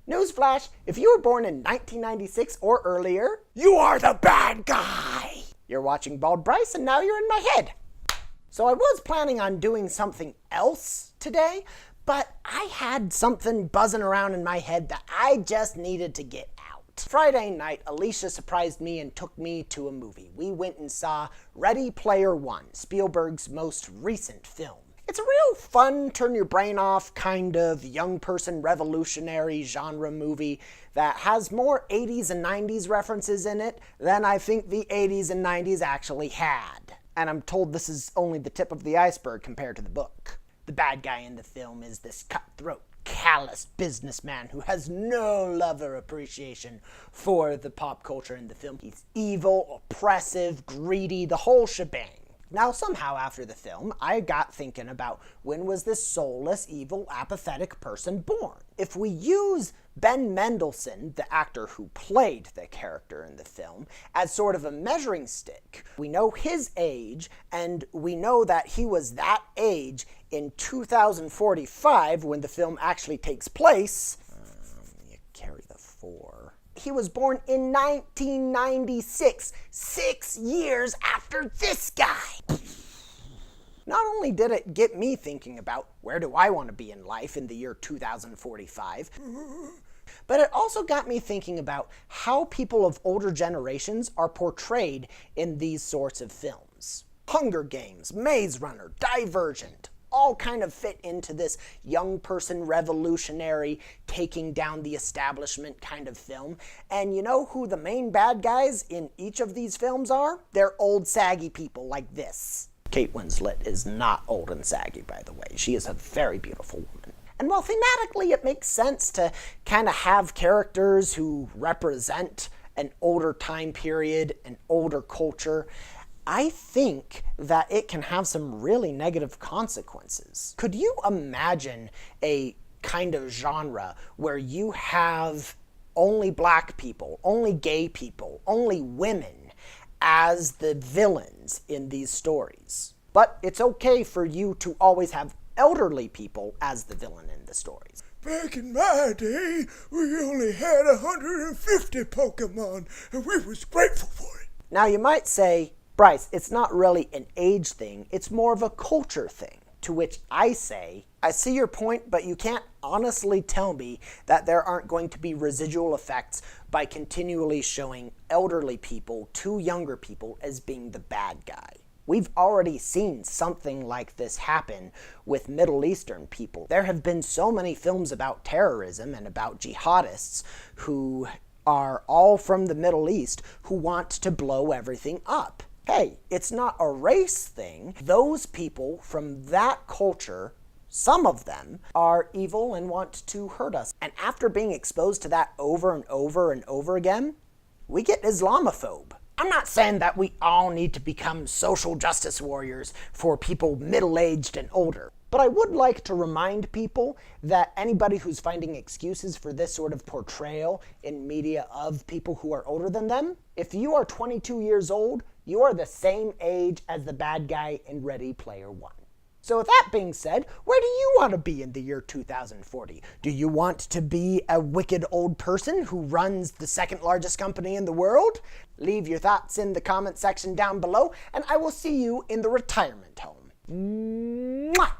Newsflash, if you were born in 1996 or earlier, you are the bad guy! You're watching Bald Bryce and now you're in my head. So I was planning on doing something else today, but I had something buzzing around in my head that I just needed to get out. Friday night, Alicia surprised me and took me to a movie. We went and saw Ready Player One, Spielberg's most recent film. It's a real fun, turn your brain off kind of young person revolutionary genre movie that has more 80s and 90s references in it than I think the 80s and 90s actually had. And I'm told this is only the tip of the iceberg compared to the book. The bad guy in the film is this cutthroat, callous businessman who has no love or appreciation for the pop culture in the film. He's evil, oppressive, greedy, the whole shebang. Now, somehow after the film, I got thinking about when was this soulless, evil, apathetic person born? If we use Ben Mendelsohn, the actor who played the character in the film, as sort of a measuring stick, we know his age, and we know that he was that age in 2045 when the film actually takes place. You carry the 4. He was born in 1996, 6 years after this guy. Not only did it get me thinking about where do I want to be in life in the year 2045, but it also got me thinking about how people of older generations are portrayed in these sorts of films. Hunger Games, Maze Runner, Divergent, all kind of fit into this young person revolutionary, taking down the establishment kind of film. And you know who the main bad guys in each of these films are? They're old saggy people like this. Kate Winslet is not old and saggy, by the way. She is a very beautiful woman. And while thematically it makes sense to kind of have characters who represent an older time period, an older culture, I think that it can have some really negative consequences. Could you imagine a kind of genre where you have only black people, only gay people, only women as the villains in these stories? But it's okay for you to always have elderly people as the villain in the stories. Back in my day, we only had 150 Pokemon, and we was grateful for it. Now you might say, Bryce, it's not really an age thing, it's more of a culture thing. To which I say, I see your point, but you can't honestly tell me that there aren't going to be residual effects by continually showing elderly people to younger people as being the bad guy. We've already seen something like this happen with Middle Eastern people. There have been so many films about terrorism and about jihadists who are all from the Middle East who want to blow everything up. Hey, it's not a race thing. Those people from that culture, some of them, are evil and want to hurt us. And after being exposed to that over and over and over again, we get Islamophobe. I'm not saying that we all need to become social justice warriors for people middle-aged and older. But I would like to remind people that anybody who's finding excuses for this sort of portrayal in media of people who are older than them, if you are 22 years old, you are the same age as the bad guy in Ready Player One. So with that being said, where do you want to be in the year 2040? Do you want to be a wicked old person who runs the second largest company in the world? Leave your thoughts in the comment section down below, and I will see you in the retirement home. Mwah!